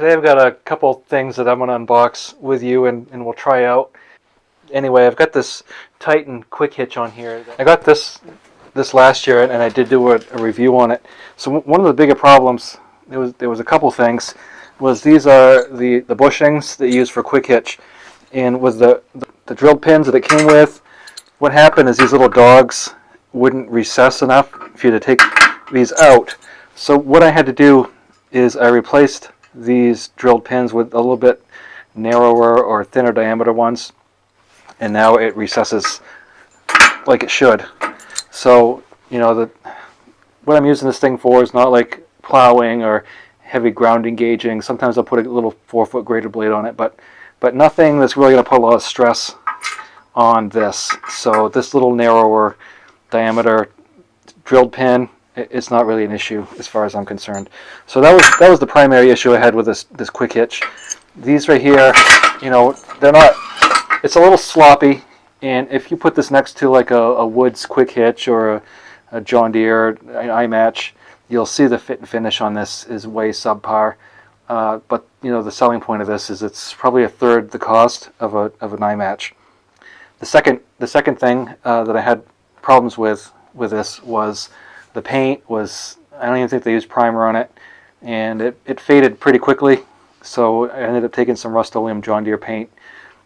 today I've got a couple things that I'm going to unbox with you and we'll try out. Anyway, I've got this Titan quick hitch on here. I got this last year and I did do a review on it. So one of the bigger problems, there was a couple things, was these are the bushings that you use for quick hitch. And with the drilled pins that it came with, what happened is these little dogs wouldn't recess enough for you to take these out. So what I had to do is I replaced these drilled pins with a little bit narrower or thinner diameter ones, and now it recesses like it should. So what I'm using this thing for is not like plowing or heavy ground engaging. Sometimes I'll put a little 4-foot graded blade on it, but nothing that's really going to put a lot of stress on this. So this little narrower diameter drilled pin, it's not really an issue as far as I'm concerned. So that was the primary issue I had with this quick hitch. These right here, they're not, it's a little sloppy, and if you put this next to like a Woods quick hitch or a John Deere iMatch, you'll see the fit and finish on this is way subpar. But the selling point of this is it's probably a third the cost of an iMatch. The second thing that I had problems with this was the paint. I don't even think they used primer on it, and it faded pretty quickly. So I ended up taking some Rust-Oleum John Deere paint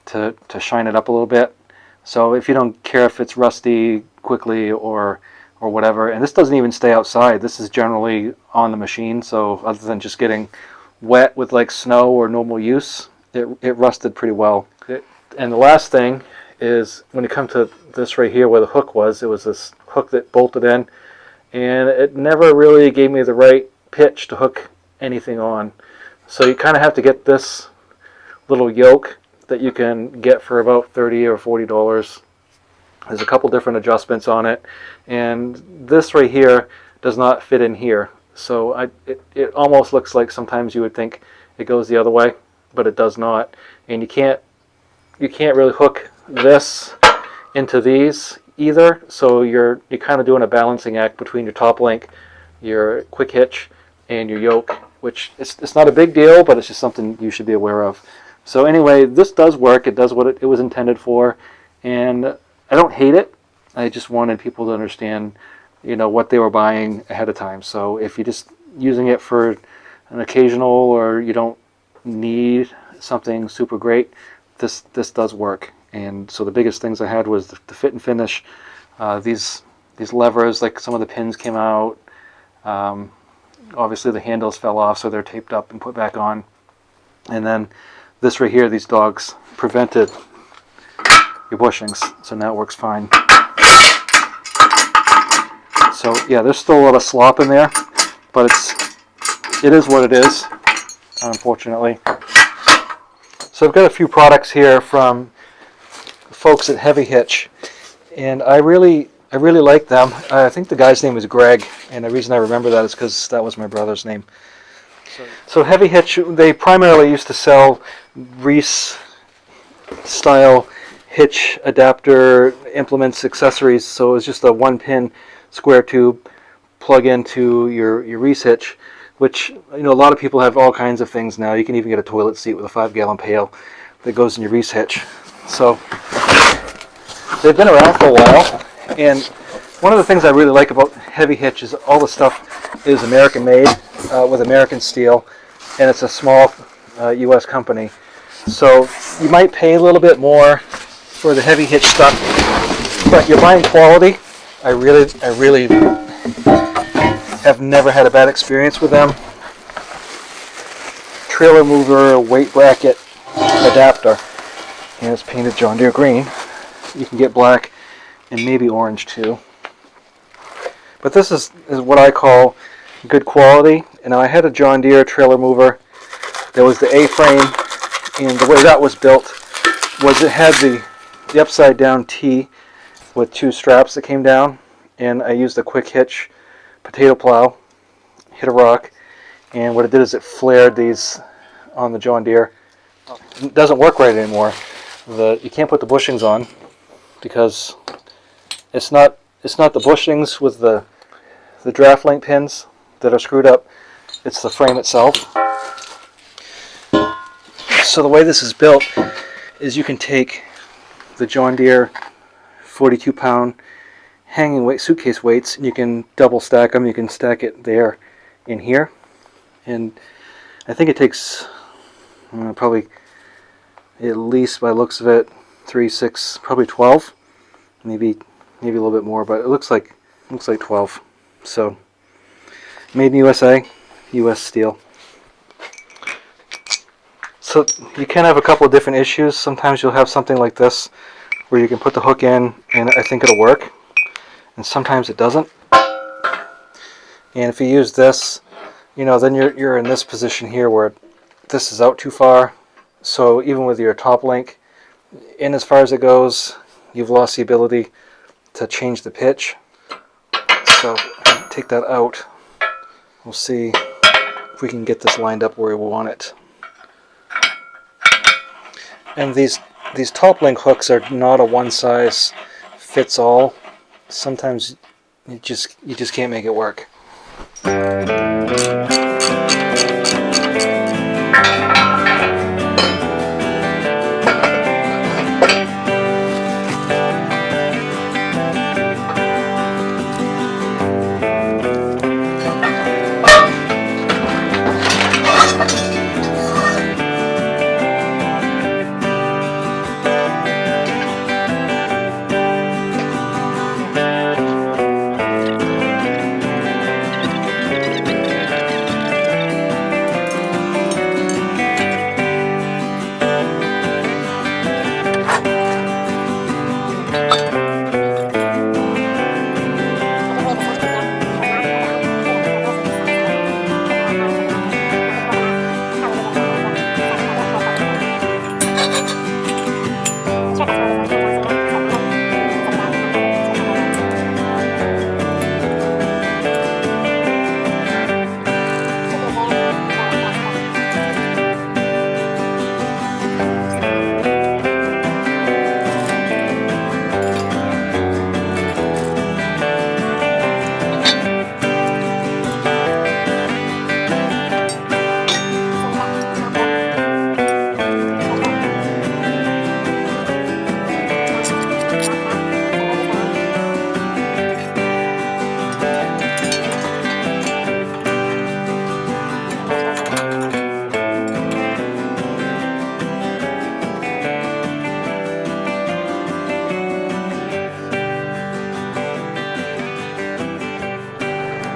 to shine it up a little bit. So if you don't care if it's rusty quickly or whatever, and this doesn't even stay outside. This is generally on the machine. So other than just getting wet with like snow or normal use, it rusted pretty well. And the last thing is when you come to this right here where the hook was, it was this hook that bolted in, and it never really gave me the right pitch to hook anything on. So you kind of have to get this little yoke that you can get for about $30 or $40. There's a couple different adjustments on it, and this right here does not fit in here. So it almost looks like sometimes you would think it goes the other way, but it does not. And you can't really hook this into these either. So you're kind of doing a balancing act between your top link, your quick hitch, and your yoke, which it's not a big deal, but it's just something you should be aware of. So anyway, this does work. It does what it was intended for, and I don't hate it. I just wanted people to understand what they were buying ahead of time. So if you're just using it for an occasional or you don't need something super great, this does work. And so the biggest things I had was the fit and finish. These levers, like some of the pins came out. Obviously the handles fell off, so they're taped up and put back on. And then this right here, these dogs prevented your bushings, so now it works fine. So yeah, there's still a lot of slop in there, but it is what it is, unfortunately. So I've got a few products here from folks at Heavy Hitch, and I really like them. I think the guy's name is Greg, and the reason I remember that is because that was my brother's name. So Heavy Hitch, they primarily used to sell Reese style hitch adapter implements, accessories. So it was just a 1-pin square tube plug into your Reese hitch, which a lot of people have all kinds of things now. You can even get a toilet seat with a 5-gallon pail that goes in your Reese hitch. So they've been around for a while, and one of the things I really like about Heavy Hitch is all the stuff is American made with American steel, and it's a small US company. So you might pay a little bit more for the Heavy Hitch stuff, but you're buying quality. I really have never had a bad experience with them. Trailer mover weight bracket adapter, and it's painted John Deere green. You can get black and maybe orange too. But this is what I call good quality. And now I had a John Deere trailer mover. There was the A-frame, and the way that was built was it had the upside down T with 2 straps that came down, and I used a quick hitch potato plow, hit a rock, and what it did is it flared these on the John Deere. It doesn't work right anymore. You can't put the bushings on because it's not the bushings with the draft link pins that are screwed up. It's the frame itself. So the way this is built is you can take the John Deere 42-pound hanging weight suitcase weights, and you can double stack them. You can stack it there in here, and I think it takes probably at least, by the looks of it, 3, 6, probably 12, maybe a little bit more, but it looks like 12. So made in USA, US steel. So you can have a couple of different issues. Sometimes you'll have something like this where you can put the hook in and I think it'll work, and sometimes it doesn't. And if you use this, then you're in this position here where this is out too far. So even with your top link in as far as it goes, you've lost the ability to change the pitch. So take that out. We'll see if we can get this lined up where we want it. And these top link hooks are not a one size fits all. Sometimes you just can't make it work.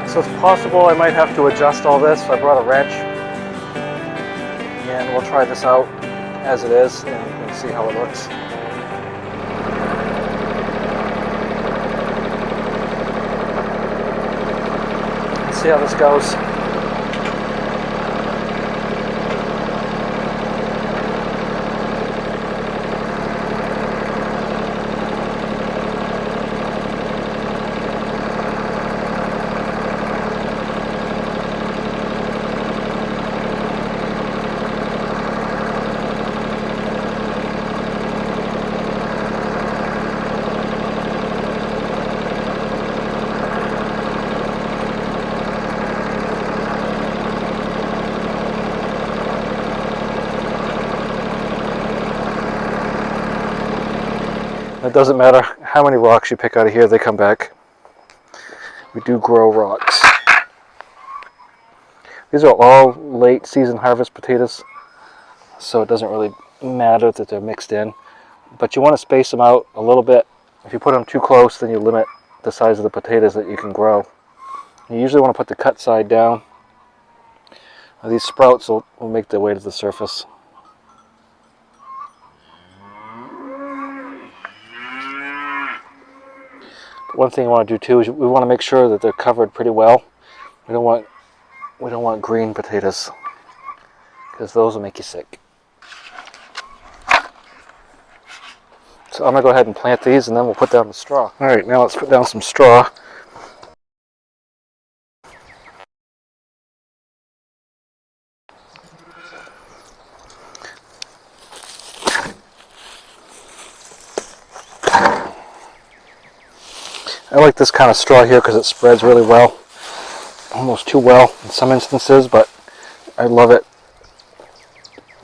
So it's possible I might have to adjust all this. I brought a wrench, and we'll try this out as it is and see how it looks. Let's see how this goes. It doesn't matter how many rocks you pick out of here, they come back. We do grow rocks. These are all late season harvest potatoes, so it doesn't really matter that they're mixed in. But you want to space them out a little bit. If you put them too close, then you limit the size of the potatoes that you can grow. You usually want to put the cut side down. These sprouts will make their way to the surface. One thing you want to do too is we want to make sure that they're covered pretty well. We don't want green potatoes, because those will make you sick. So I'm going to go ahead and plant these, and then we'll put down the straw. Alright, now let's put down some straw. I like this kind of straw here because it spreads really well. Almost too well in some instances, but I love it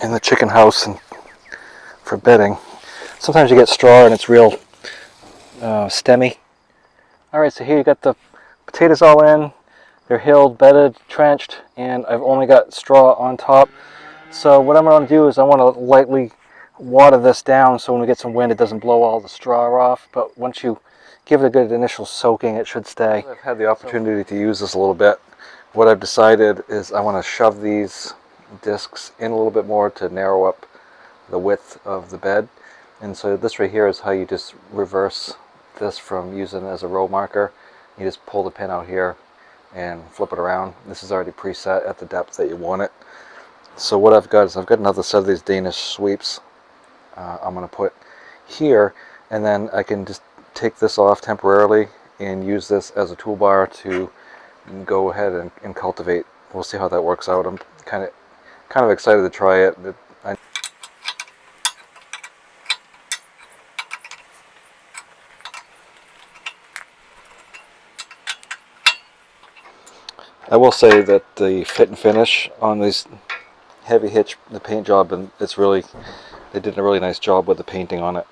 in the chicken house and for bedding. Sometimes you get straw and it's real stemmy. Alright, so here you got the potatoes all in. They're hilled, bedded, trenched, and I've only got straw on top. So what I'm going to do is I want to lightly water this down so when we get some wind it doesn't blow all the straw off. But once you give it a good initial soaking, it should stay. I've had the opportunity to use this a little bit. What I've decided is I want to shove these discs in a little bit more to narrow up the width of the bed. And so this right here is how you just reverse this from using it as a row marker. You just pull the pin out here and flip it around. This is already preset at the depth that you want it. So what I've got is I've got another set of these Danish sweeps I'm going to put here, and then I can just take this off temporarily and use this as a toolbar to go ahead and cultivate. We'll see how that works out. I'm kind of excited to try it. I will say that the fit and finish on these Heavy Hitch, the paint job, and they did a really nice job with the painting on it.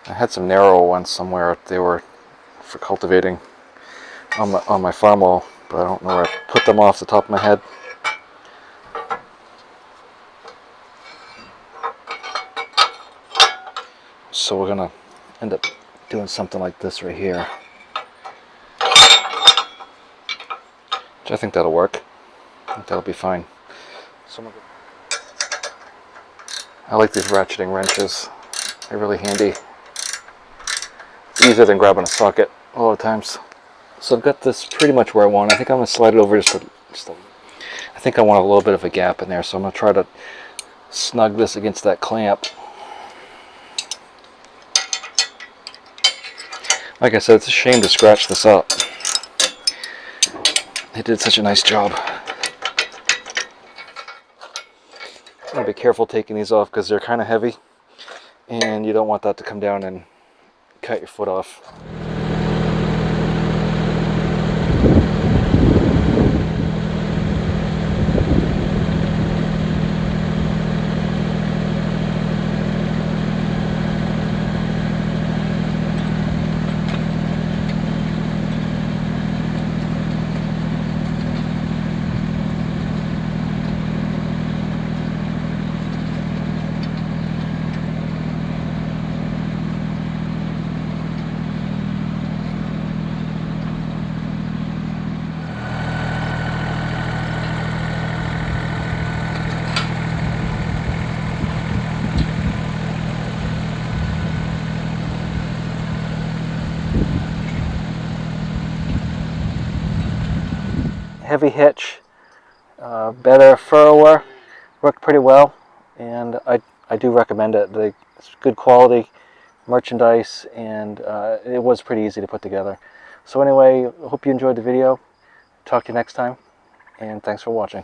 I had some narrow ones somewhere. They were for cultivating on my farm wall, but I don't know where I put them off the top of my head. So we're gonna end up doing something like this right here. Which I think that'll work. I think that'll be fine. I like these ratcheting wrenches. They're really handy. Easier than grabbing a socket a lot of times. So I've got this pretty much where I want. I think I'm going to slide it over just a I think I want a little bit of a gap in there, so I'm going to try to snug this against that clamp. Like I said, it's a shame to scratch this up. They did such a nice job. I'm going to be careful taking these off because they're kind of heavy, and you don't want that to come down and cut your foot off. Heavy Hitch, better furrower, worked pretty well, and I do recommend it. It's good quality merchandise, and it was pretty easy to put together. So anyway, I hope you enjoyed the video. Talk to you next time, and thanks for watching.